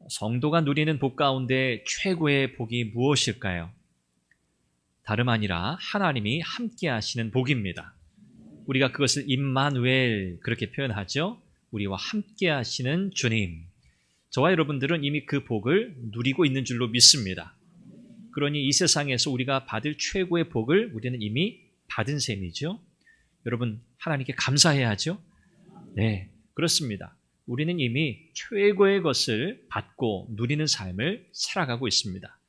성도가 누리는 복 가운데 최고의 복이 무엇일까요? 다름 아니라 하나님이 함께 하시는 복입니다. 우리가 그것을 임마누엘 그렇게 표현하죠. 우리와 함께 하시는 주님. 저와 여러분들은 이미 그 복을 누리고 있는 줄로 믿습니다. 그러니 이 세상에서 우리가 받을 최고의 복을 우리는 이미 받은 셈이죠. 여러분, 하나님께 감사해야죠. 네, 그렇습니다. 우리는 이미 최고의 것을 받고 누리는 삶을 살아가고 있습니다.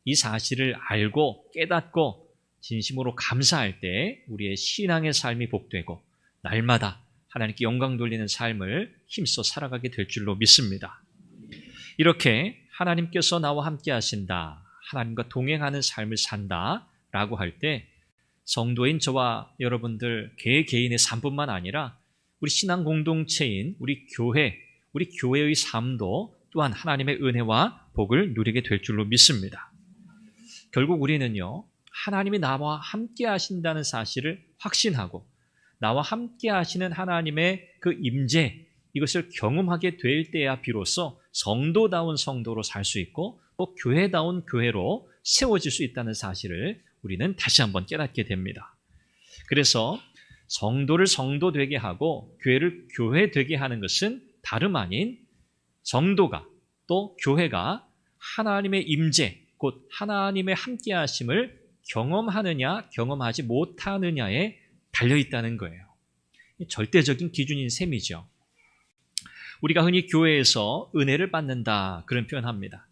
이 사실을 알고 깨닫고 진심으로 감사할 때 우리의 신앙의 삶이 복되고 날마다 하나님께 영광 돌리는 삶을 힘써 살아가게 될 줄로 믿습니다. 이렇게 하나님께서 나와 함께 하신다, 하나님과 동행하는 삶을 산다라고 할 때 성도인 저와 여러분들 개개인의 삶뿐만 아니라 우리 신앙 공동체인 우리 교회의 삶도 또한 하나님의 은혜와 복을 누리게 될 줄로 믿습니다. 결국 우리는요, 하나님이 나와 함께 하신다는 사실을 확신하고 나와 함께 하시는 하나님의 그 임재, 이것을 경험하게 될 때야 비로소 성도다운 성도로 살 수 있고 또 교회다운 교회로 세워질 수 있다는 사실을 우리는 다시 한번 깨닫게 됩니다. 그래서 성도를 성도 되게 하고 교회를 교회 되게 하는 것은 다름 아닌 성도가 또 교회가 하나님의 임재, 곧 하나님의 함께 하심을 경험하느냐 경험하지 못하느냐에 달려있다는 거예요. 절대적인 기준인 셈이죠. 우리가 흔히 교회에서 은혜를 받는다 그런 표현합니다.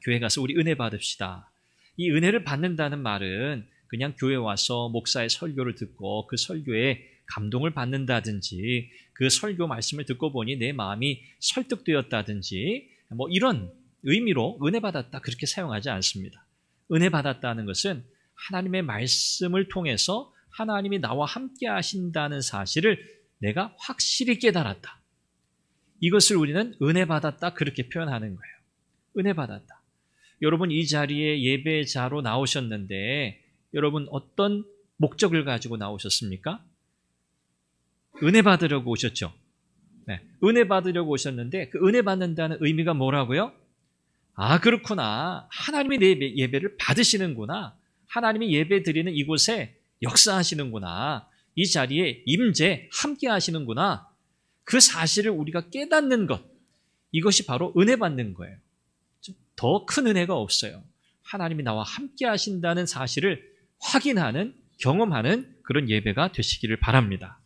교회 가서 우리 은혜 받읍시다. 이 은혜를 받는다는 말은 그냥 교회 와서 목사의 설교를 듣고 그 설교에 감동을 받는다든지 그 설교 말씀을 듣고 보니 내 마음이 설득되었다든지 뭐 이런 의미로 은혜 받았다 그렇게 사용하지 않습니다. 은혜 받았다는 것은 하나님의 말씀을 통해서 하나님이 나와 함께 하신다는 사실을 내가 확실히 깨달았다. 이것을 우리는 은혜 받았다 그렇게 표현하는 거예요. 은혜 받았다. 여러분 이 자리에 예배자로 나오셨는데 여러분 어떤 목적을 가지고 나오셨습니까? 은혜 받으려고 오셨죠. 네, 은혜 받으려고 오셨는데 그 은혜 받는다는 의미가 뭐라고요? 아, 그렇구나. 하나님이 내 예배를 받으시는구나. 하나님이 예배 드리는 이곳에 역사하시는구나. 이 자리에 임재 함께 하시는구나. 그 사실을 우리가 깨닫는 것, 이것이 바로 은혜 받는 거예요. 더 큰 은혜가 없어요. 하나님이 나와 함께 하신다는 사실을 확인하는, 경험하는 그런 예배가 되시기를 바랍니다.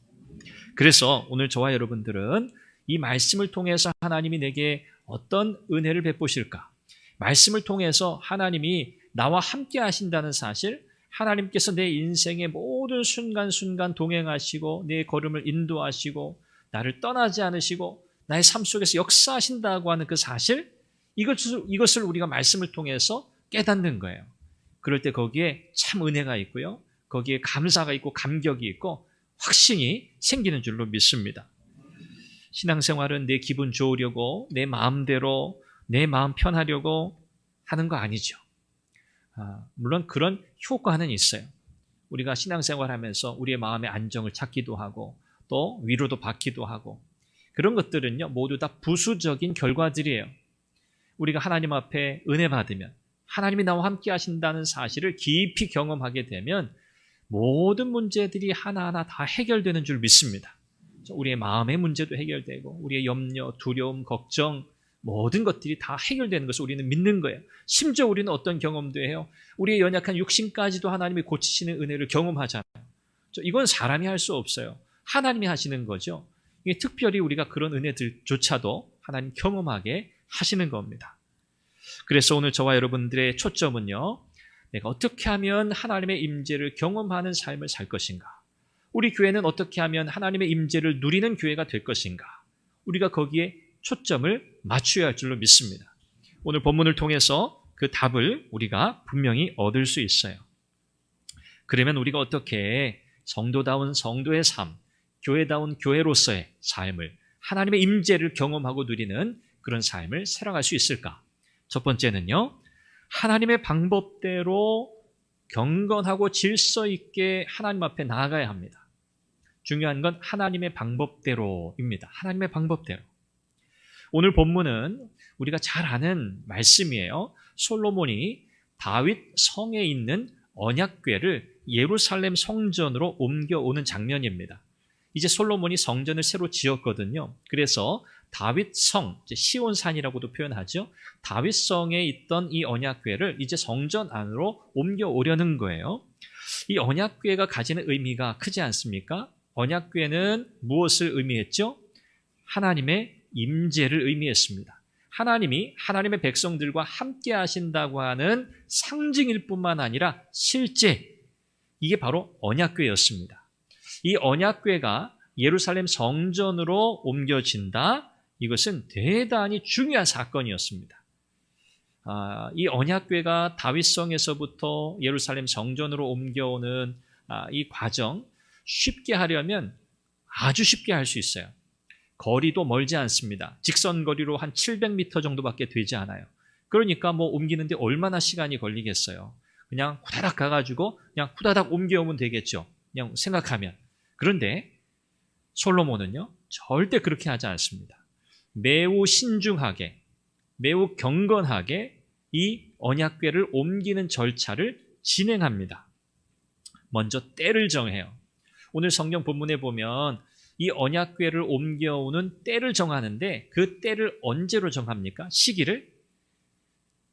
그래서 오늘 저와 여러분들은 이 말씀을 통해서 하나님이 내게 어떤 은혜를 베푸실까? 말씀을 통해서 하나님이 나와 함께 하신다는 사실, 하나님께서 내 인생의 모든 순간순간 동행하시고 내 걸음을 인도하시고 나를 떠나지 않으시고 나의 삶 속에서 역사하신다고 하는 그 사실, 이것을 우리가 말씀을 통해서 깨닫는 거예요. 그럴 때 거기에 참 은혜가 있고요. 거기에 감사가 있고 감격이 있고 확신이 생기는 줄로 믿습니다. 신앙생활은 내 기분 좋으려고 내 마음대로 내 마음 편하려고 하는 거 아니죠. 물론 그런 효과는 있어요. 우리가 신앙생활하면서 우리의 마음의 안정을 찾기도 하고 또 위로도 받기도 하고 그런 것들은요 모두 다 부수적인 결과들이에요. 우리가 하나님 앞에 은혜 받으면 하나님이 나와 함께 하신다는 사실을 깊이 경험하게 되면 모든 문제들이 하나하나 다 해결되는 줄 믿습니다. 우리의 마음의 문제도 해결되고 우리의 염려, 두려움, 걱정 모든 것들이 다 해결되는 것을 우리는 믿는 거예요. 심지어 우리는 어떤 경험도 해요. 우리의 연약한 육신까지도 하나님이 고치시는 은혜를 경험하잖아요. 이건 사람이 할 수 없어요. 하나님이 하시는 거죠. 이게 특별히 우리가 그런 은혜들조차도 하나님 경험하게 하시는 겁니다. 그래서 오늘 저와 여러분들의 초점은요, 내가 어떻게 하면 하나님의 임재를 경험하는 삶을 살 것인가? 우리 교회는 어떻게 하면 하나님의 임재를 누리는 교회가 될 것인가? 우리가 거기에 초점을 맞춰야 할 줄로 믿습니다. 오늘 본문을 통해서 그 답을 우리가 분명히 얻을 수 있어요. 그러면 우리가 어떻게 성도다운 성도의 삶, 교회다운 교회로서의 삶을 하나님의 임재를 경험하고 누리는 그런 삶을 살아갈 수 있을까? 첫 번째는요, 하나님의 방법대로 경건하고 질서 있게 하나님 앞에 나아가야 합니다. 중요한 건 하나님의 방법대로입니다. 하나님의 방법대로. 오늘 본문은 우리가 잘 아는 말씀이에요. 솔로몬이 다윗 성에 있는 언약궤를 예루살렘 성전으로 옮겨오는 장면입니다. 이제 솔로몬이 성전을 새로 지었거든요. 그래서 다윗 성, 시온산이라고도 표현하죠. 다윗 성에 있던 이 언약궤를 이제 성전 안으로 옮겨오려는 거예요. 이 언약궤가 가지는 의미가 크지 않습니까? 언약궤는 무엇을 의미했죠? 하나님의 임재를 의미했습니다. 하나님이 하나님의 백성들과 함께 하신다고 하는 상징일 뿐만 아니라 실제 이게 바로 언약궤였습니다. 이 언약궤가 예루살렘 성전으로 옮겨진다. 이것은 대단히 중요한 사건이었습니다. 이 언약궤가 다윗성에서부터 예루살렘 성전으로 옮겨오는 이 과정 쉽게 하려면 아주 쉽게 할 수 있어요. 거리도 멀지 않습니다. 직선 거리로 한 700m 정도밖에 되지 않아요. 그러니까 뭐 옮기는데 얼마나 시간이 걸리겠어요. 그냥 후다닥 가가지고 그냥 후다닥 옮겨오면 되겠죠. 그냥 생각하면. 그런데 솔로몬은요, 절대 그렇게 하지 않습니다. 매우 신중하게, 매우 경건하게 이 언약궤를 옮기는 절차를 진행합니다. 먼저 때를 정해요. 오늘 성경 본문에 보면 이 언약궤를 옮겨오는 때를 정하는데 그 때를 언제로 정합니까? 시기를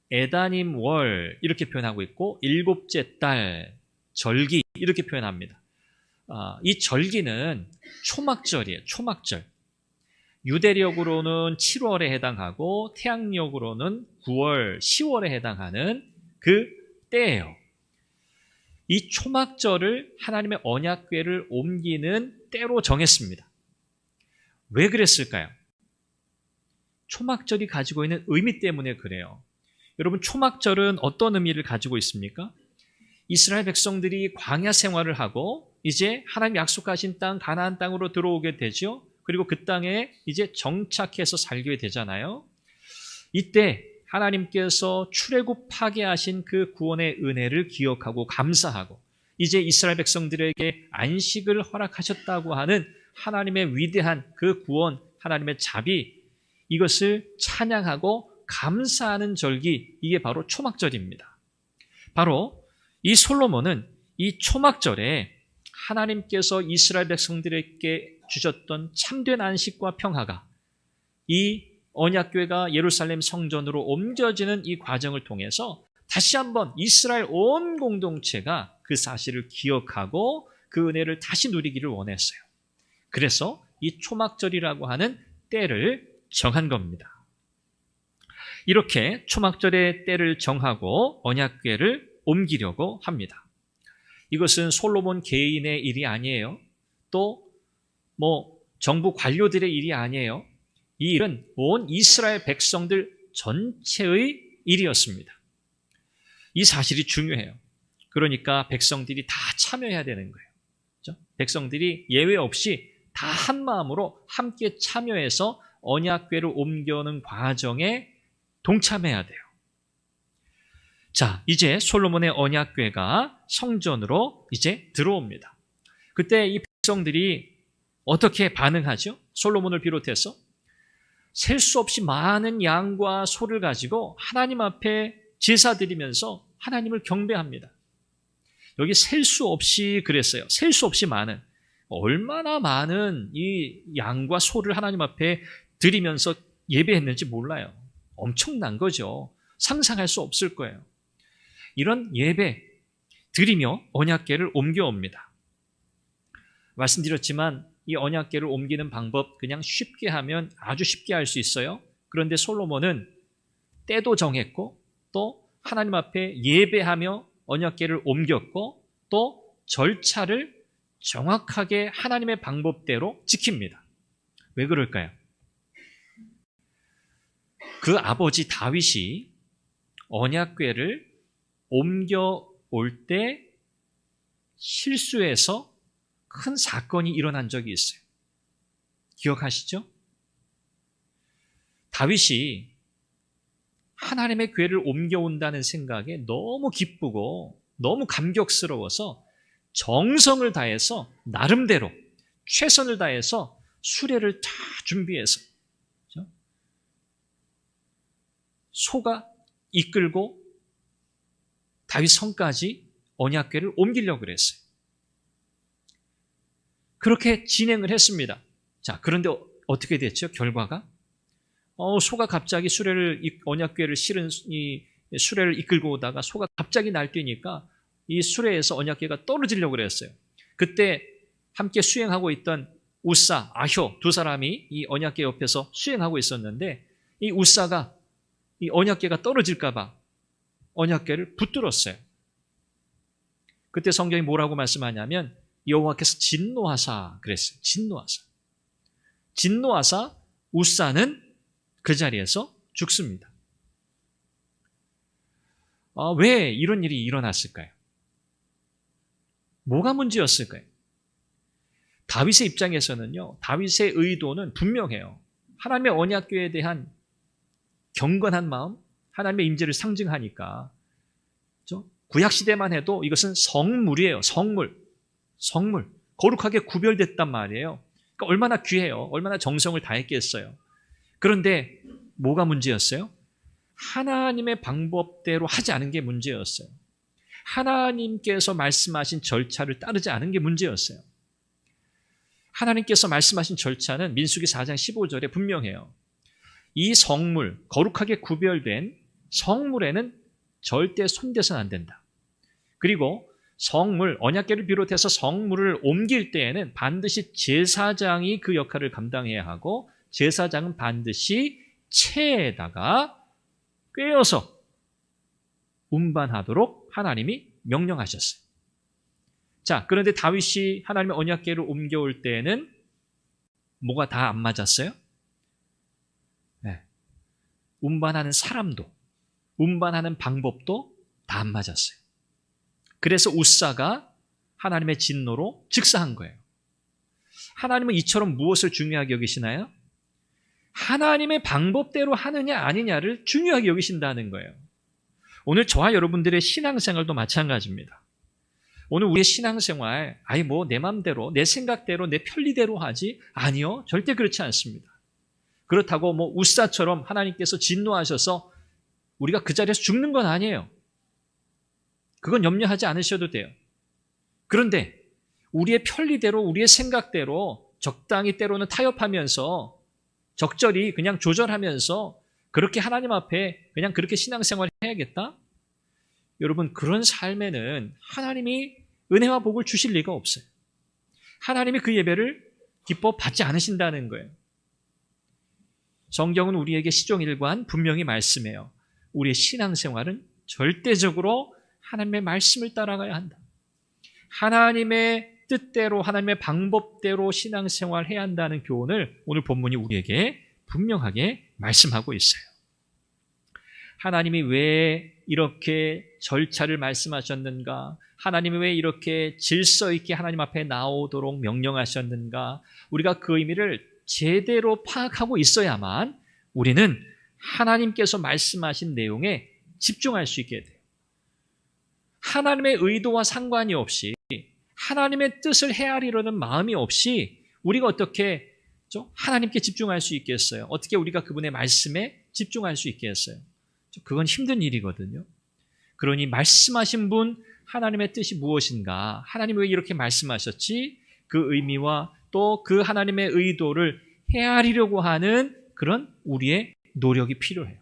에다님 월 이렇게 표현하고 있고 7째 달 절기 이렇게 표현합니다. 이 절기는 초막절이에요. 초막절. 유대력으로는 7월에 해당하고 태양력으로는 9월, 10월에 해당하는 그 때예요. 이 초막절을 하나님의 언약궤를 옮기는 때로 정했습니다. 왜 그랬을까요? 초막절이 가지고 있는 의미 때문에 그래요. 여러분, 초막절은 어떤 의미를 가지고 있습니까? 이스라엘 백성들이 광야 생활을 하고 이제 하나님 약속하신 땅 가나안 땅으로 들어오게 되죠. 그리고 그 땅에 이제 정착해서 살게 되잖아요. 이때 하나님께서 출애굽하게 하신 그 구원의 은혜를 기억하고 감사하고 이제 이스라엘 백성들에게 안식을 허락하셨다고 하는 하나님의 위대한 그 구원, 하나님의 자비, 이것을 찬양하고 감사하는 절기, 이게 바로 초막절입니다. 바로 이 솔로몬은 이 초막절에 하나님께서 이스라엘 백성들에게 주셨던 참된 안식과 평화가 이 언약궤가 예루살렘 성전으로 옮겨지는 이 과정을 통해서 다시 한번 이스라엘 온 공동체가 그 사실을 기억하고 그 은혜를 다시 누리기를 원했어요. 그래서 이 초막절이라고 하는 때를 정한 겁니다. 이렇게 초막절의 때를 정하고 언약궤를 옮기려고 합니다. 이것은 솔로몬 개인의 일이 아니에요. 또 정부 관료들의 일이 아니에요. 이 일은 온 이스라엘 백성들 전체의 일이었습니다. 이 사실이 중요해요. 그러니까 백성들이 다 참여해야 되는 거예요. 그렇죠? 백성들이 예외 없이 다 한 마음으로 함께 참여해서 언약궤를 옮겨오는 과정에 동참해야 돼요. 자, 이제 솔로몬의 언약궤가 성전으로 이제 들어옵니다. 그때 이 백성들이 어떻게 반응하죠? 솔로몬을 비롯해서 셀 수 없이 많은 양과 소를 가지고 하나님 앞에 제사 드리면서 하나님을 경배합니다. 여기 셀 수 없이 그랬어요. 셀 수 없이 많은, 얼마나 많은 이 양과 소를 하나님 앞에 드리면서 예배했는지 몰라요. 엄청난 거죠. 상상할 수 없을 거예요. 이런 예배 드리며 언약궤를 옮겨옵니다. 말씀드렸지만 이 언약궤를 옮기는 방법 그냥 쉽게 하면 아주 쉽게 할 수 있어요. 그런데 솔로몬은 때도 정했고 또 하나님 앞에 예배하며 언약궤를 옮겼고 또 절차를 정확하게 하나님의 방법대로 지킵니다. 왜 그럴까요? 그 아버지 다윗이 언약궤를 옮겨올 때 실수해서 큰 사건이 일어난 적이 있어요. 기억하시죠? 다윗이 하나님의 궤를 옮겨온다는 생각에 너무 기쁘고 너무 감격스러워서 정성을 다해서 나름대로 최선을 다해서 수레를 다 준비해서, 그렇죠? 소가 이끌고 다윗 성까지 언약궤를 옮기려고 그랬어요. 그렇게 진행을 했습니다. 자, 그런데 어떻게 됐죠? 결과가? 소가 갑자기 언약궤를 실은 이 수레를 이끌고 오다가 소가 갑자기 날뛰니까 이 수레에서 언약궤가 떨어지려고 그랬어요. 그때 함께 수행하고 있던 우사, 아효 두 사람이 이 언약궤 옆에서 수행하고 있었는데 이 우사가 이 언약궤가 떨어질까 봐 언약궤를 붙들었어요. 그때 성경이 뭐라고 말씀하냐면 여호와께서 진노하사 그랬어요. 진노하사 우사는 그 자리에서 죽습니다. 왜 이런 일이 일어났을까요? 뭐가 문제였을까요? 다윗의 입장에서는요, 다윗의 의도는 분명해요. 하나님의 언약궤에 대한 경건한 마음, 하나님의 임재를 상징하니까. 그렇죠? 구약시대만 해도 이것은 성물이에요. 성물. 거룩하게 구별됐단 말이에요. 그러니까 얼마나 귀해요. 얼마나 정성을 다했겠어요. 그런데 뭐가 문제였어요? 하나님의 방법대로 하지 않은 게 문제였어요. 하나님께서 말씀하신 절차를 따르지 않은 게 문제였어요. 하나님께서 말씀하신 절차는 민수기 4장 15절에 분명해요. 이 성물, 거룩하게 구별된 성물에는 절대 손대서는 안 된다. 그리고 성물, 언약궤를 비롯해서 성물을 옮길 때에는 반드시 제사장이 그 역할을 감당해야 하고 제사장은 반드시 채에다가 꿰어서 운반하도록 하나님이 명령하셨어요. 자, 그런데 다윗이 하나님의 언약궤를 옮겨올 때에는 뭐가 다 안 맞았어요? 네. 운반하는 사람도, 운반하는 방법도 다 안 맞았어요. 그래서 우사가 하나님의 진노로 즉사한 거예요. 하나님은 이처럼 무엇을 중요하게 여기시나요? 하나님의 방법대로 하느냐 아니냐를 중요하게 여기신다는 거예요. 오늘 저와 여러분들의 신앙생활도 마찬가지입니다. 오늘 우리의 신앙생활, 내 맘대로, 내 생각대로, 내 편리대로 하지? 아니요, 절대 그렇지 않습니다. 그렇다고 우사처럼 하나님께서 진노하셔서 우리가 그 자리에서 죽는 건 아니에요. 그건 염려하지 않으셔도 돼요. 그런데 우리의 편리대로, 우리의 생각대로 적당히 때로는 타협하면서 적절히 그냥 조절하면서 그렇게 하나님 앞에 그냥 그렇게 신앙생활을 해야겠다? 여러분, 그런 삶에는 하나님이 은혜와 복을 주실 리가 없어요. 하나님이 그 예배를 기뻐 받지 않으신다는 거예요. 성경은 우리에게 시종일관 분명히 말씀해요. 우리의 신앙생활은 절대적으로 하나님의 말씀을 따라가야 한다. 하나님의 뜻대로, 하나님의 방법대로 신앙생활을 해야 한다는 교훈을 오늘 본문이 우리에게 분명하게 말씀하고 있어요. 하나님이 왜 이렇게 절차를 말씀하셨는가? 하나님이 왜 이렇게 질서 있게 하나님 앞에 나오도록 명령하셨는가? 우리가 그 의미를 제대로 파악하고 있어야만 우리는 하나님께서 말씀하신 내용에 집중할 수 있게 돼요. 하나님의 의도와 상관이 없이 하나님의 뜻을 헤아리려는 마음이 없이 우리가 어떻게 하나님께 집중할 수 있겠어요? 어떻게 우리가 그분의 말씀에 집중할 수 있겠어요? 그건 힘든 일이거든요. 그러니 말씀하신 분 하나님의 뜻이 무엇인가? 하나님이 왜 이렇게 말씀하셨지? 그 의미와 또 그 하나님의 의도를 헤아리려고 하는 그런 우리의 노력이 필요해요.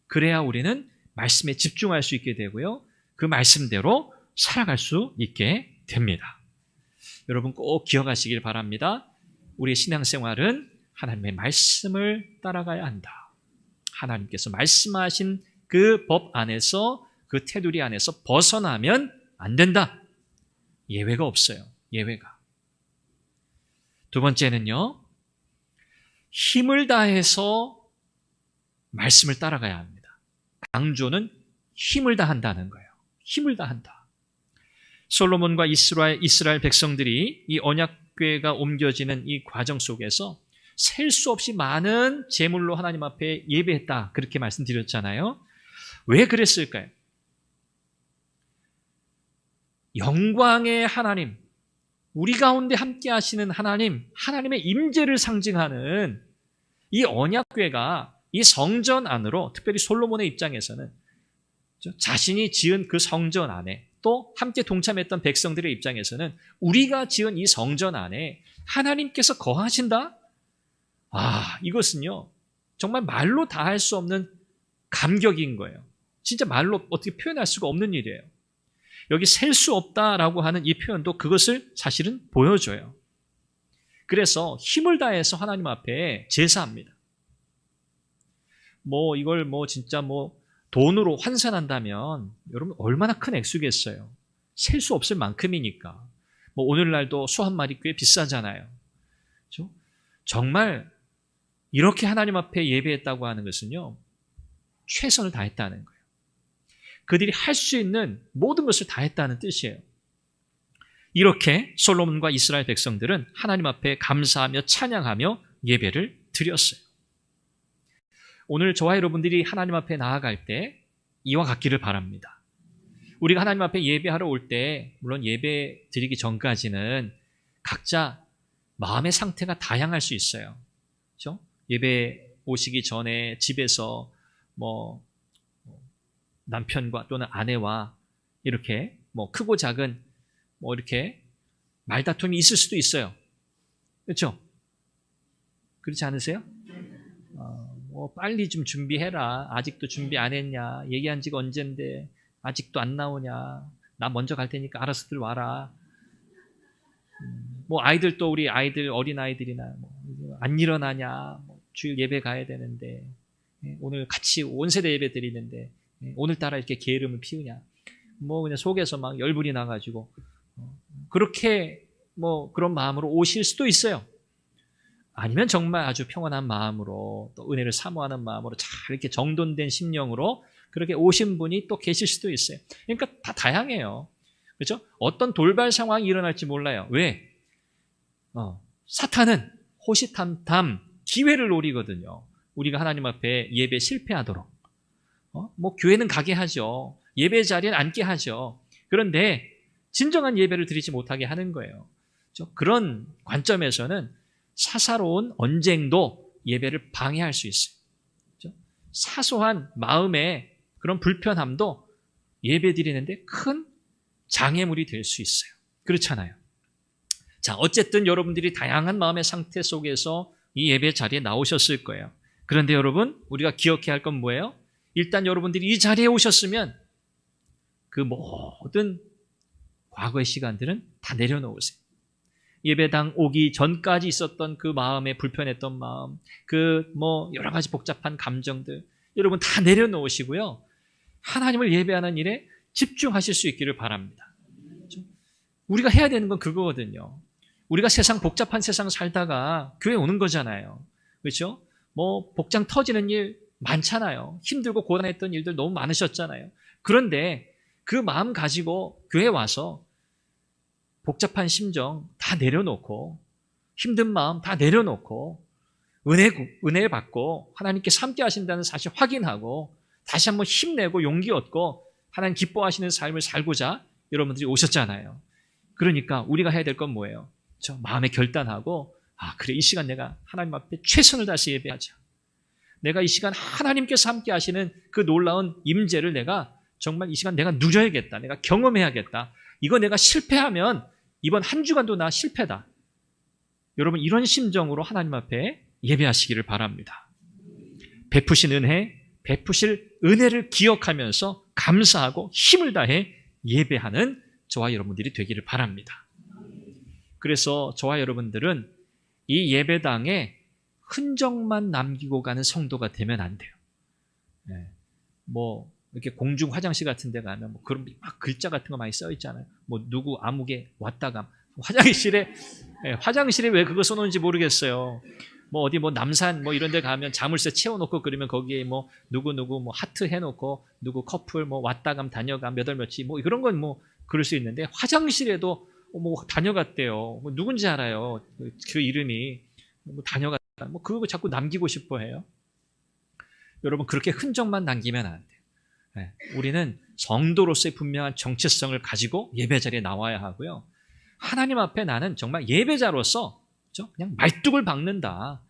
그래야 우리는 말씀에 집중할 수 있게 되고요. 그 말씀대로 살아갈 수 있게 됩니다. 여러분 꼭 기억하시길 바랍니다. 우리의 신앙생활은 하나님의 말씀을 따라가야 한다. 하나님께서 말씀하신 그 법 안에서, 그 테두리 안에서 벗어나면 안 된다. 예외가 없어요. 예외가. 두 번째는요, 힘을 다해서 말씀을 따라가야 합니다. 강조는 힘을 다한다는 거예요. 힘을 다한다. 솔로몬과 이스라엘 백성들이 이 언약궤가 옮겨지는 이 과정 속에서 셀 수 없이 많은 제물로 하나님 앞에 예배했다. 그렇게 말씀드렸잖아요. 왜 그랬을까요? 영광의 하나님, 우리 가운데 함께 하시는 하나님, 하나님의 임재를 상징하는 이 언약궤가 이 성전 안으로, 특별히 솔로몬의 입장에서는 자신이 지은 그 성전 안에, 또 함께 동참했던 백성들의 입장에서는 우리가 지은 이 성전 안에 하나님께서 거하신다? 이것은요 정말 말로 다 할 수 없는 감격인 거예요. 진짜 말로 어떻게 표현할 수가 없는 일이에요. 여기 셀 수 없다라고 하는 이 표현도 그것을 사실은 보여줘요. 그래서 힘을 다해서 하나님 앞에 제사합니다. 이걸 진짜 돈으로 환산한다면 여러분 얼마나 큰 액수겠어요. 셀 수 없을 만큼이니까. 오늘날도 소 한 마리 꽤 비싸잖아요. 그렇죠? 정말 이렇게 하나님 앞에 예배했다고 하는 것은요, 최선을 다했다는 거예요. 그들이 할 수 있는 모든 것을 다했다는 뜻이에요. 이렇게 솔로몬과 이스라엘 백성들은 하나님 앞에 감사하며 찬양하며 예배를 드렸어요. 오늘 저와 여러분들이 하나님 앞에 나아갈 때 이와 같기를 바랍니다. 우리가 하나님 앞에 예배하러 올 때, 물론 예배 드리기 전까지는 각자 마음의 상태가 다양할 수 있어요. 그렇죠? 예배 오시기 전에 집에서 남편과 또는 아내와 이렇게 크고 작은 이렇게 말다툼이 있을 수도 있어요. 그렇죠? 그렇지 않으세요? 빨리 좀 준비해라. 아직도 준비 안 했냐? 얘기한 지가 언젠데 아직도 안 나오냐? 나 먼저 갈 테니까 알아서들 와라. 아이들도 우리 아이들, 어린아이들이나 안 일어나냐? 주일 예배 가야 되는데 오늘 같이 온 세대 예배 드리는데 오늘따라 이렇게 게으름을 피우냐? 그냥 속에서 막 열불이 나가지고 그렇게 그런 마음으로 오실 수도 있어요. 아니면 정말 아주 평안한 마음으로, 또 은혜를 사모하는 마음으로 잘 이렇게 정돈된 심령으로 그렇게 오신 분이 또 계실 수도 있어요. 그러니까 다 다양해요. 그렇죠? 어떤 돌발 상황이 일어날지 몰라요. 왜? 사탄은 호시탐탐 기회를 노리거든요. 우리가 하나님 앞에 예배 실패하도록. 교회는 가게 하죠. 예배 자리에 앉게 하죠. 그런데 진정한 예배를 드리지 못하게 하는 거예요. 그렇죠? 그런 관점에서는 사사로운 언쟁도 예배를 방해할 수 있어요. 그렇죠? 사소한 마음의 그런 불편함도 예배 드리는데 큰 장애물이 될 수 있어요. 그렇잖아요. 자, 어쨌든 여러분들이 다양한 마음의 상태 속에서 이 예배 자리에 나오셨을 거예요. 그런데 여러분, 우리가 기억해야 할 건 뭐예요? 일단 여러분들이 이 자리에 오셨으면 그 모든 과거의 시간들은 다 내려놓으세요. 예배당 오기 전까지 있었던 그 마음에 불편했던 마음, 여러 가지 복잡한 감정들, 여러분 다 내려놓으시고요. 하나님을 예배하는 일에 집중하실 수 있기를 바랍니다. 우리가 해야 되는 건 그거거든요. 우리가 복잡한 세상 살다가 교회 오는 거잖아요. 그렇죠? 복장 터지는 일 많잖아요. 힘들고 고단했던 일들 너무 많으셨잖아요. 그런데 그 마음 가지고 교회 와서 복잡한 심정 다 내려놓고, 힘든 마음 다 내려놓고, 은혜 받고 하나님께서 함께 하신다는 사실 확인하고 다시 한번 힘내고 용기 얻고 하나님 기뻐하시는 삶을 살고자 여러분들이 오셨잖아요. 그러니까 우리가 해야 될 건 뭐예요? 마음에 결단하고, 그래, 이 시간 내가 하나님 앞에 최선을 다해서 예배하자. 내가 이 시간 하나님께서 함께 하시는 그 놀라운 임재를 내가 정말 이 시간 내가 누려야겠다. 내가 경험해야겠다. 이거 내가 실패하면 이번 한 주간도 나 실패다. 여러분, 이런 심정으로 하나님 앞에 예배하시기를 바랍니다. 베푸신 은혜, 베푸실 은혜를 기억하면서 감사하고 힘을 다해 예배하는 저와 여러분들이 되기를 바랍니다. 그래서 저와 여러분들은 이 예배당에 흔적만 남기고 가는 성도가 되면 안 돼요. 이렇게 공중 화장실 같은 데 가면 그런 막 글자 같은 거 많이 써 있잖아요. 누구 아무개 왔다가 화장실에 왜 그거 써놓은지 모르겠어요. 어디 남산 이런 데 가면 자물쇠 채워놓고 그러면 거기에 누구 하트 해놓고 누구 커플 왔다감 다녀감 몇 월 며칠 그런 건 그럴 수 있는데 화장실에도 다녀갔대요. 누군지 알아요. 그 이름이 다녀갔다. 그거 자꾸 남기고 싶어 해요. 여러분, 그렇게 흔적만 남기면 안 돼요. 우리는 성도로서의 분명한 정체성을 가지고 예배 자리에 나와야 하고요. 하나님 앞에 나는 정말 예배자로서 그냥 말뚝을 박는다.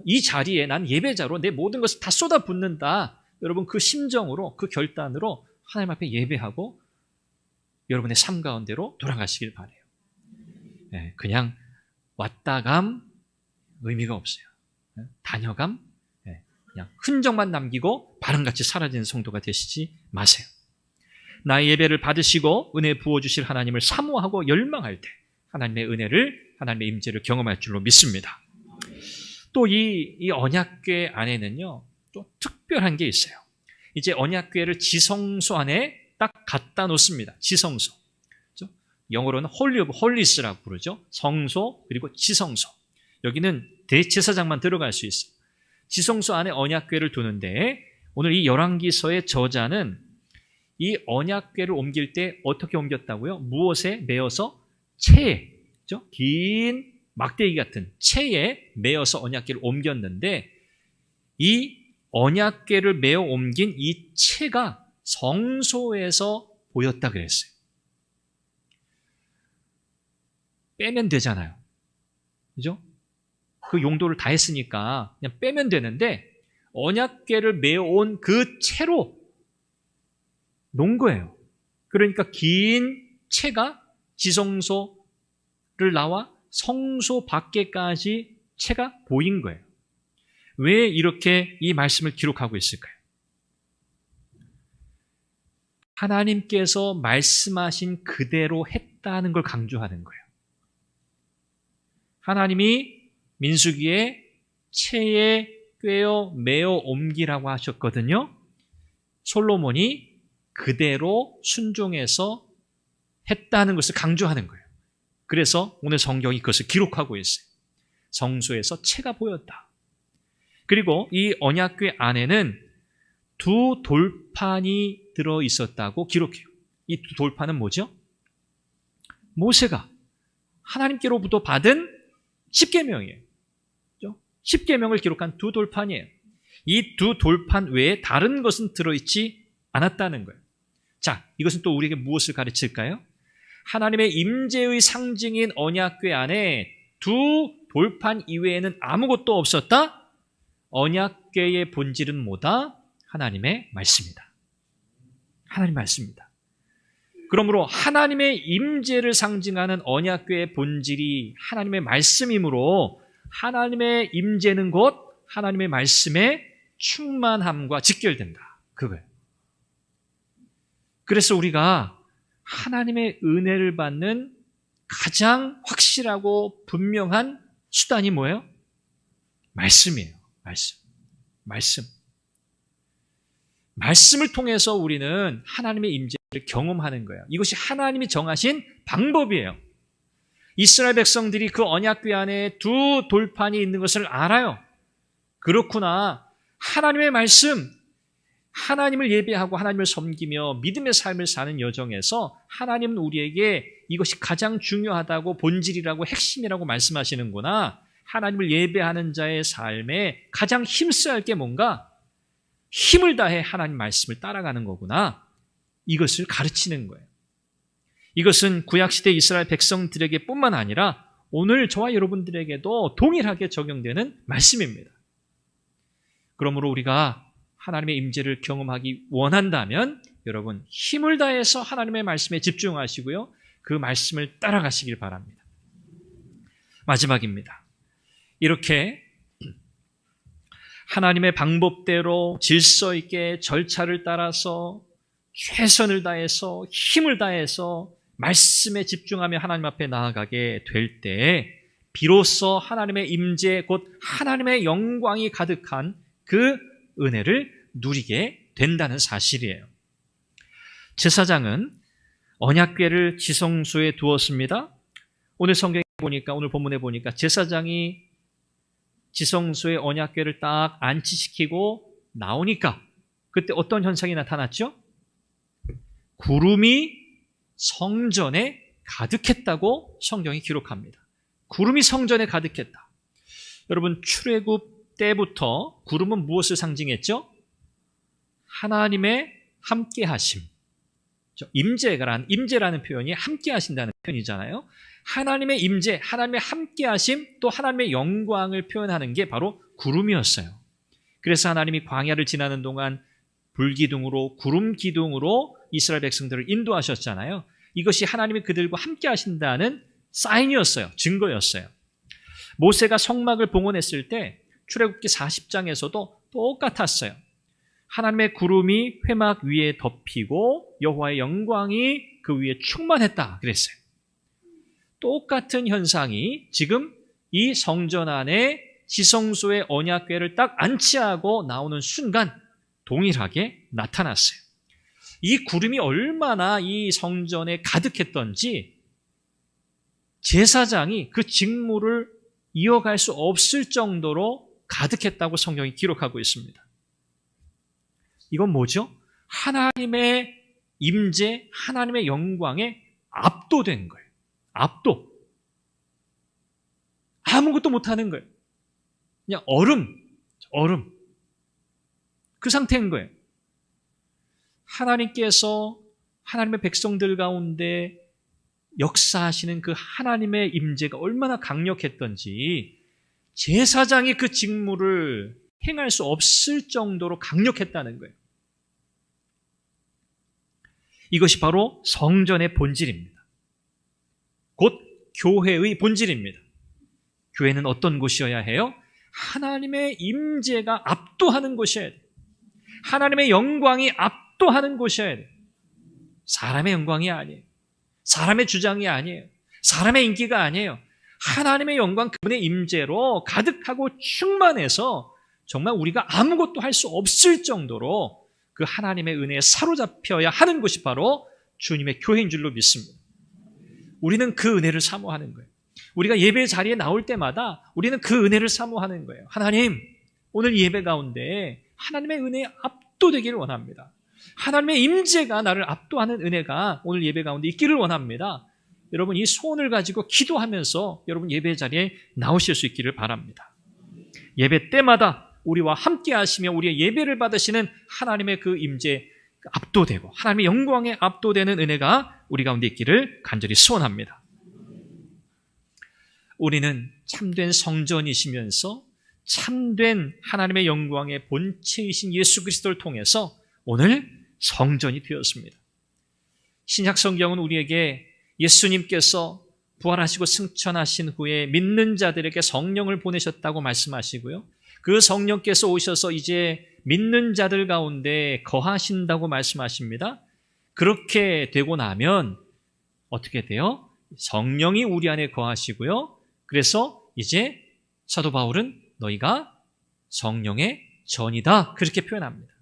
이 자리에 난 예배자로 내 모든 것을 다 쏟아붓는다. 여러분 그 심정으로 그 결단으로 하나님 앞에 예배하고 여러분의 삶 가운데로 돌아가시길 바라요. 그냥 왔다감 의미가 없어요. 다녀감 그냥 흔적만 남기고 바람같이 사라지는 성도가 되시지 마세요. 나의 예배를 받으시고 은혜 부어주실 하나님을 사모하고 열망할 때 하나님의 은혜를 하나님의 임재를 경험할 줄로 믿습니다. 또 이 언약궤 안에는요 또 특별한 게 있어요. 이제 언약궤를 지성소 안에 딱 갖다 놓습니다. 지성소. 그렇죠? 영어로는 홀리 오브 홀리스라고 부르죠. 성소 그리고 지성소. 여기는 대제사장만 들어갈 수 있어요. 지성소 안에 언약궤를 두는데 오늘 이 열왕기서의 저자는 이 언약궤를 옮길 때 어떻게 옮겼다고요? 무엇에 매어서? 채에, 그렇죠? 긴 막대기 같은 채에 매어서 언약궤를 옮겼는데 이 언약궤를 매어 옮긴 이 채가 성소에서 보였다 그랬어요. 빼면 되잖아요. 그죠? 그 용도를 다 했으니까 그냥 빼면 되는데 언약궤를 메어온 그 채로 놓은 거예요. 그러니까 긴 채가 지성소를 나와 성소 밖에까지 채가 보인 거예요. 왜 이렇게 이 말씀을 기록하고 있을까요? 하나님께서 말씀하신 그대로 했다는 걸 강조하는 거예요. 하나님이 민수기에 채에 꿰어 매어 옮기라고 하셨거든요. 솔로몬이 그대로 순종해서 했다는 것을 강조하는 거예요. 그래서 오늘 성경이 그것을 기록하고 있어요. 성소에서 채가 보였다. 그리고 이 언약궤 안에는 두 돌판이 들어 있었다고 기록해요. 이 두 돌판은 뭐죠? 모세가 하나님께로부터 받은 십계명이에요. 십계명을 기록한 두 돌판이에요. 이 두 돌판 외에 다른 것은 들어있지 않았다는 거예요. 자, 이것은 또 우리에게 무엇을 가르칠까요? 하나님의 임재의 상징인 언약궤 안에 두 돌판 이외에는 아무것도 없었다? 언약궤의 본질은 뭐다? 하나님의 말씀이다. 하나님 말씀입니다. 그러므로 하나님의 임재를 상징하는 언약궤의 본질이 하나님의 말씀이므로 하나님의 임재는 곧 하나님의 말씀의 충만함과 직결된다. 그거예요. 그래서 우리가 하나님의 은혜를 받는 가장 확실하고 분명한 수단이 뭐예요? 말씀이에요. 말씀. 말씀을 통해서 우리는 하나님의 임재를 경험하는 거예요. 이것이 하나님이 정하신 방법이에요. 이스라엘 백성들이 그 언약궤 안에 두 돌판이 있는 것을 알아요. 그렇구나. 하나님의 말씀, 하나님을 예배하고 하나님을 섬기며 믿음의 삶을 사는 여정에서 하나님은 우리에게 이것이 가장 중요하다고 본질이라고 핵심이라고 말씀하시는구나. 하나님을 예배하는 자의 삶에 가장 힘써야 할 게 뭔가? 힘을 다해 하나님 말씀을 따라가는 거구나. 이것을 가르치는 거예요. 이것은 구약시대 이스라엘 백성들에게 뿐만 아니라 오늘 저와 여러분들에게도 동일하게 적용되는 말씀입니다. 그러므로 우리가 하나님의 임재를 경험하기 원한다면 여러분 힘을 다해서 하나님의 말씀에 집중하시고요. 그 말씀을 따라가시길 바랍니다. 마지막입니다. 이렇게 하나님의 방법대로 질서 있게 절차를 따라서 최선을 다해서 힘을 다해서 말씀에 집중하며 하나님 앞에 나아가게 될 때 비로소 하나님의 임재 곧 하나님의 영광이 가득한 그 은혜를 누리게 된다는 사실이에요. 제사장은 언약궤를 지성소에 두었습니다. 오늘 성경에 보니까 오늘 본문에 보니까 제사장이 지성소에 언약궤를 딱 안치시키고 나오니까 그때 어떤 현상이 나타났죠? 구름이 성전에 가득했다고 성경이 기록합니다. 구름이 성전에 가득했다. 여러분 출애굽 때부터 구름은 무엇을 상징했죠? 하나님의 함께하심. 임재라는 표현이 함께하신다는 표현이잖아요. 하나님의 임재, 하나님의 함께하심, 또 하나님의 영광을 표현하는 게 바로 구름이었어요. 그래서 하나님이 광야를 지나는 동안 불기둥으로 구름 기둥으로 이스라엘 백성들을 인도하셨잖아요. 이것이 하나님이 그들과 함께 하신다는 사인이었어요. 증거였어요. 모세가 성막을 봉헌했을 때 출애굽기 40장에서도 똑같았어요. 하나님의 구름이 회막 위에 덮이고 여호와의 영광이 그 위에 충만했다 그랬어요. 똑같은 현상이 지금 이 성전 안에 지성소의 언약궤를 딱 안치하고 나오는 순간 동일하게 나타났어요. 이 구름이 얼마나 이 성전에 가득했던지 제사장이 그 직무를 이어갈 수 없을 정도로 가득했다고 성경이 기록하고 있습니다. 이건 뭐죠? 하나님의 임재, 하나님의 영광에 압도된 거예요. 압도. 아무것도 못하는 거예요. 그냥 얼음. 그 상태인 거예요. 하나님께서 하나님의 백성들 가운데 역사하시는 그 하나님의 임재가 얼마나 강력했던지 제사장이 그 직무를 행할 수 없을 정도로 강력했다는 거예요. 이것이 바로 성전의 본질입니다. 곧 교회의 본질입니다. 교회는 어떤 곳이어야 해요? 하나님의 임재가 압도하는 곳이어야 돼요. 하나님의 영광이 압도하는 곳이어야 돼요. 사람의 영광이 아니에요. 사람의 주장이 아니에요. 사람의 인기가 아니에요. 하나님의 영광, 그분의 임재로 가득하고 충만해서 정말 우리가 아무것도 할 수 없을 정도로 그 하나님의 은혜에 사로잡혀야 하는 것이 바로 주님의 교회인 줄로 믿습니다. 우리는 그 은혜를 사모하는 거예요. 우리가 예배 자리에 나올 때마다 우리는 그 은혜를 사모하는 거예요. 하나님, 오늘 예배 가운데 하나님의 은혜에 압도되기를 원합니다. 하나님의 임재가 나를 압도하는 은혜가 오늘 예배 가운데 있기를 원합니다. 여러분, 이 소원을 가지고 기도하면서 여러분 예배 자리에 나오실 수 있기를 바랍니다. 예배 때마다 우리와 함께 하시며 우리의 예배를 받으시는 하나님의 그 임재에 압도되고 하나님의 영광에 압도되는 은혜가 우리 가운데 있기를 간절히 소원합니다. 우리는 참된 성전이시면서 참된 하나님의 영광의 본체이신 예수 그리스도를 통해서 오늘 성전이 되었습니다. 신약 성경은 우리에게 예수님께서 부활하시고 승천하신 후에 믿는 자들에게 성령을 보내셨다고 말씀하시고요. 그 성령께서 오셔서 이제 믿는 자들 가운데 거하신다고 말씀하십니다. 그렇게 되고 나면 어떻게 돼요? 성령이 우리 안에 거하시고요. 그래서 이제 사도 바울은 너희가 성령의 전이다 그렇게 표현합니다.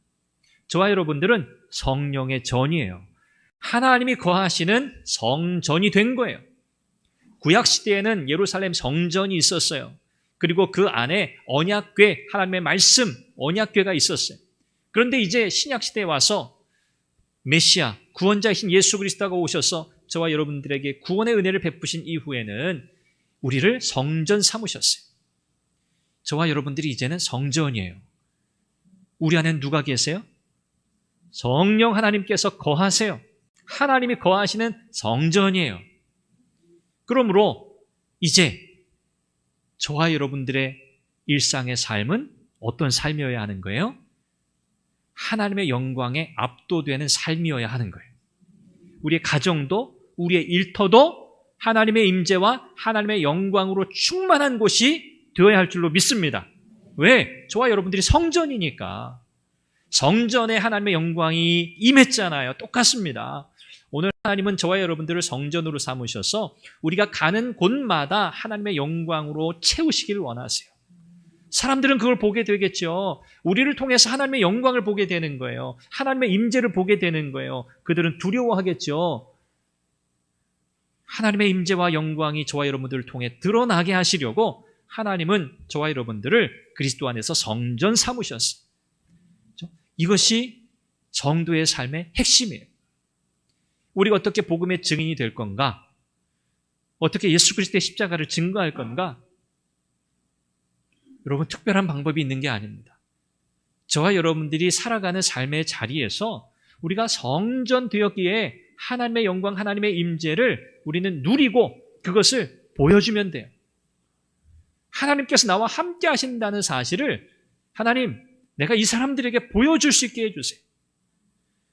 저와 여러분들은 성령의 전이에요. 하나님이 거하시는 성전이 된 거예요. 구약시대에는 예루살렘 성전이 있었어요. 그리고 그 안에 언약궤, 하나님의 말씀, 언약궤가 있었어요. 그런데 이제 신약시대에 와서 메시아, 구원자이신 예수 그리스도가 오셔서 저와 여러분들에게 구원의 은혜를 베푸신 이후에는 우리를 성전 삼으셨어요. 저와 여러분들이 이제는 성전이에요. 우리 안에 누가 계세요? 성령 하나님께서 거하세요. 하나님이 거하시는 성전이에요. 그러므로 이제 저와 여러분들의 일상의 삶은 어떤 삶이어야 하는 거예요? 하나님의 영광에 압도되는 삶이어야 하는 거예요. 우리의 가정도 우리의 일터도 하나님의 임재와 하나님의 영광으로 충만한 곳이 되어야 할 줄로 믿습니다. 왜? 저와 여러분들이 성전이니까. 성전에 하나님의 영광이 임했잖아요. 똑같습니다. 오늘 하나님은 저와 여러분들을 성전으로 삼으셔서 우리가 가는 곳마다 하나님의 영광으로 채우시기를 원하세요. 사람들은 그걸 보게 되겠죠. 우리를 통해서 하나님의 영광을 보게 되는 거예요. 하나님의 임재를 보게 되는 거예요. 그들은 두려워하겠죠. 하나님의 임재와 영광이 저와 여러분들을 통해 드러나게 하시려고 하나님은 저와 여러분들을 그리스도 안에서 성전 삼으셨어요. 이것이 성도의 삶의 핵심이에요. 우리가 어떻게 복음의 증인이 될 건가? 어떻게 예수 그리스도의 십자가를 증거할 건가? 여러분, 특별한 방법이 있는 게 아닙니다. 저와 여러분들이 살아가는 삶의 자리에서 우리가 성전 되었기에 하나님의 영광, 하나님의 임재를 우리는 누리고 그것을 보여주면 돼요. 하나님께서 나와 함께 하신다는 사실을 하나님, 내가 이 사람들에게 보여줄 수 있게 해주세요.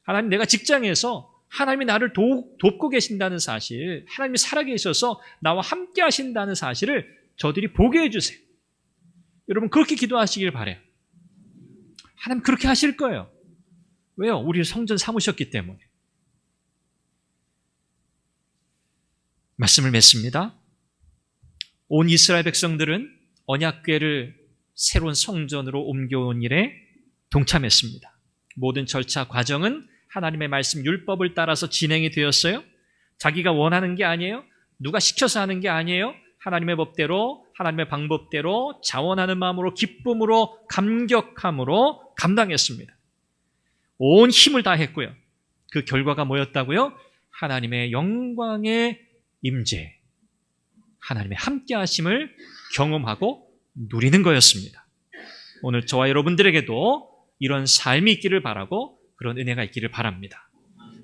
하나님, 내가 직장에서 하나님이 나를 돕고 계신다는 사실, 하나님이 살아계셔서 나와 함께 하신다는 사실을 저들이 보게 해주세요. 여러분, 그렇게 기도하시길 바라요. 하나님 그렇게 하실 거예요. 왜요? 우리를 성전 삼으셨기 때문에. 말씀을 맺습니다. 온 이스라엘 백성들은 언약궤를 새로운 성전으로 옮겨온 일에 동참했습니다. 모든 절차 과정은 하나님의 말씀 율법을 따라서 진행이 되었어요. 자기가 원하는 게 아니에요. 누가 시켜서 하는 게 아니에요. 하나님의 법대로, 하나님의 방법대로 자원하는 마음으로, 기쁨으로, 감격함으로 감당했습니다. 온 힘을 다했고요. 그 결과가 뭐였다고요? 하나님의 영광의 임재, 하나님의 함께하심을 경험하고 누리는 거였습니다. 오늘 저와 여러분들에게도 이런 삶이 있기를 바라고 그런 은혜가 있기를 바랍니다.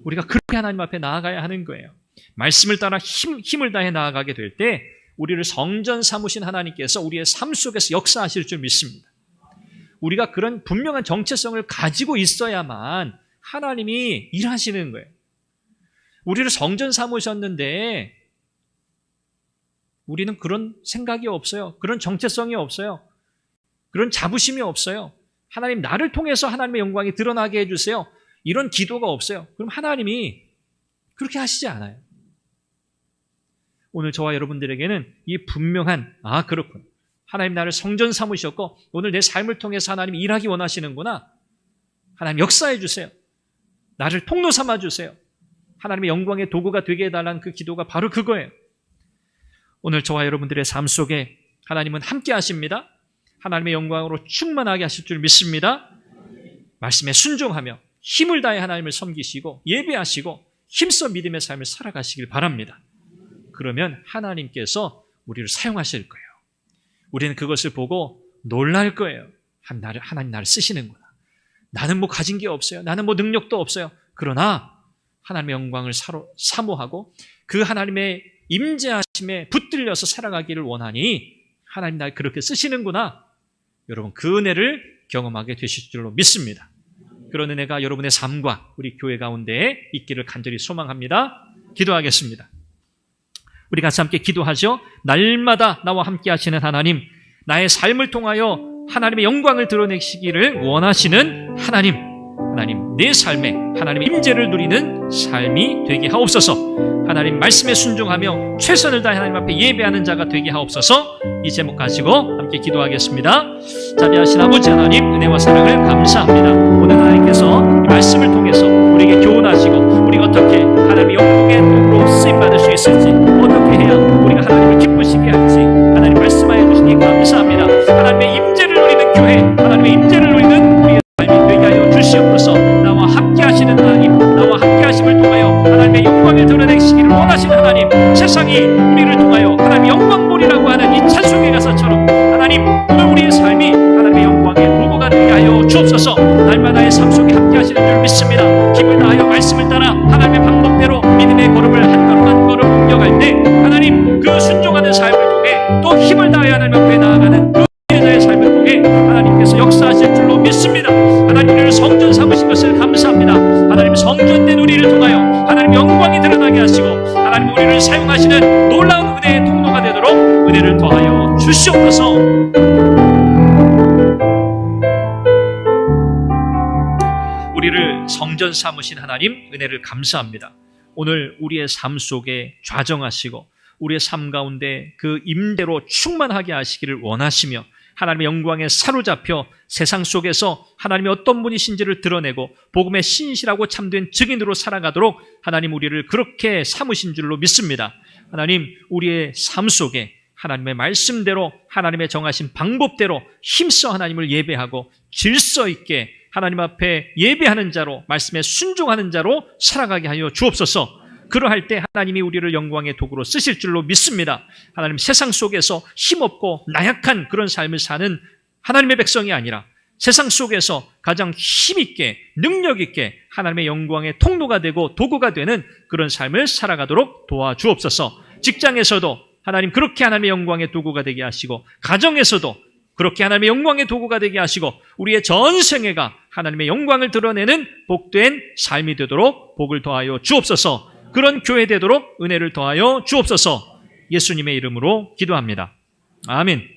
우리가 그렇게 하나님 앞에 나아가야 하는 거예요. 말씀을 따라 힘을 다해 나아가게 될 때 우리를 성전 삼으신 하나님께서 우리의 삶 속에서 역사하실 줄 믿습니다. 우리가 그런 분명한 정체성을 가지고 있어야만 하나님이 일하시는 거예요. 우리를 성전 삼으셨는데 우리는 그런 생각이 없어요. 그런 정체성이 없어요. 그런 자부심이 없어요. 하나님, 나를 통해서 하나님의 영광이 드러나게 해주세요. 이런 기도가 없어요. 그럼 하나님이 그렇게 하시지 않아요. 오늘 저와 여러분들에게는 이 분명한, 그렇군, 하나님 나를 성전 삼으셨고 오늘 내 삶을 통해서 하나님이 일하기 원하시는구나. 하나님 역사해 주세요. 나를 통로 삼아 주세요. 하나님의 영광의 도구가 되게 해달라는 그 기도가 바로 그거예요. 오늘 저와 여러분들의 삶 속에 하나님은 함께 하십니다. 하나님의 영광으로 충만하게 하실 줄 믿습니다. 말씀에 순종하며 힘을 다해 하나님을 섬기시고 예배하시고 힘써 믿음의 삶을 살아가시길 바랍니다. 그러면 하나님께서 우리를 사용하실 거예요. 우리는 그것을 보고 놀랄 거예요. 하나님 나를 쓰시는구나. 나는 뭐 가진 게 없어요. 나는 뭐 능력도 없어요. 그러나 하나님의 영광을 사모하고 그 하나님의 임재하심에 붙들려서 살아가기를 원하니 하나님 날 그렇게 쓰시는구나. 여러분, 그 은혜를 경험하게 되실 줄로 믿습니다. 그런 은혜가 여러분의 삶과 우리 교회 가운데에 있기를 간절히 소망합니다. 기도하겠습니다. 우리 같이 함께 기도하죠. 날마다 나와 함께 하시는 하나님, 나의 삶을 통하여 하나님의 영광을 드러내시기를 원하시는 하나님, 내 삶에 하나님의 임재를 누리는 삶이 되게 하옵소서. 하나님 말씀에 순종하며 최선을 다해 하나님 앞에 예배하는 자가 되게 하옵소서. 이 제목 가지고 함께 기도하겠습니다. 자비하신 아버지 하나님, 은혜와 사랑을 감사합니다. 오늘 하나님께서 이 말씀을 통해서 우리에게 교훈하시고 우리가 어떻게 하나님의 영광의 도구로 쓰임받을 수 있을지, 어떻게 해야 우리가 하나님을 기쁘시게 할지 하나님 말씀하여 주시니 감사합니다. 하나님의 임재를 누리는 교회, 하나님의 임재를 누리는 우리의 삶이 되게 하여 주시옵소서. 나와 함께 하시는 하나님, 나와 함께 하심을 통하여 하나님의 영광을 드러내시기를 원하시는 하나님, 세상이 우리를 통하여 하나님의 영광몰이라고 하는 이 찬송의 가사처럼 하나님, 오늘 우리의 삶이 하나님의 영광의 도구가 되게 하여 주옵소서. 날마다의 삶 속에 함께 하시는 줄 믿습니다. 힘을 다하여 말씀을 따라 하나님의 방법대로 믿음의 걸음을 한 걸음 한 걸음 옮겨갈 때 하나님, 그 순종하는 삶을 통해 또 힘을 다하여 하나님 앞에 나아가는 그 제자의 삶을 통해 하나님께서 역사하실 줄로 믿습니다. 하나님, 우리를 성전 삼으신 것을 감사합니다. 하나님, 성전된 우리를 통하여 하나님 영광이 드러나게 하시고 하나님 우리를 사용하시는 놀라운 은혜의 통로가 되도록 은혜를 더하여 주시옵소서. 우리를 성전 삼으신 하나님, 은혜를 감사합니다. 오늘 우리의 삶 속에 좌정하시고 우리의 삶 가운데 그 임재로 충만하게 하시기를 원하시며 하나님의 영광에 사로잡혀 세상 속에서 하나님이 어떤 분이신지를 드러내고 복음의 신실하고 참된 증인으로 살아가도록 하나님 우리를 그렇게 삼으신 줄로 믿습니다. 하나님, 우리의 삶 속에 하나님의 말씀대로 하나님의 정하신 방법대로 힘써 하나님을 예배하고 질서 있게 하나님 앞에 예배하는 자로, 말씀에 순종하는 자로 살아가게 하여 주옵소서. 그러할 때 하나님이 우리를 영광의 도구로 쓰실 줄로 믿습니다. 하나님, 세상 속에서 힘없고 나약한 그런 삶을 사는 하나님의 백성이 아니라 세상 속에서 가장 힘있게 능력있게 하나님의 영광의 통로가 되고 도구가 되는 그런 삶을 살아가도록 도와주옵소서. 직장에서도 하나님 그렇게 하나님의 영광의 도구가 되게 하시고 가정에서도 그렇게 하나님의 영광의 도구가 되게 하시고 우리의 전생애가 하나님의 영광을 드러내는 복된 삶이 되도록 복을 더하여 주옵소서. 그런 교회 되도록 은혜를 더하여 주옵소서. 예수님의 이름으로 기도합니다. 아멘.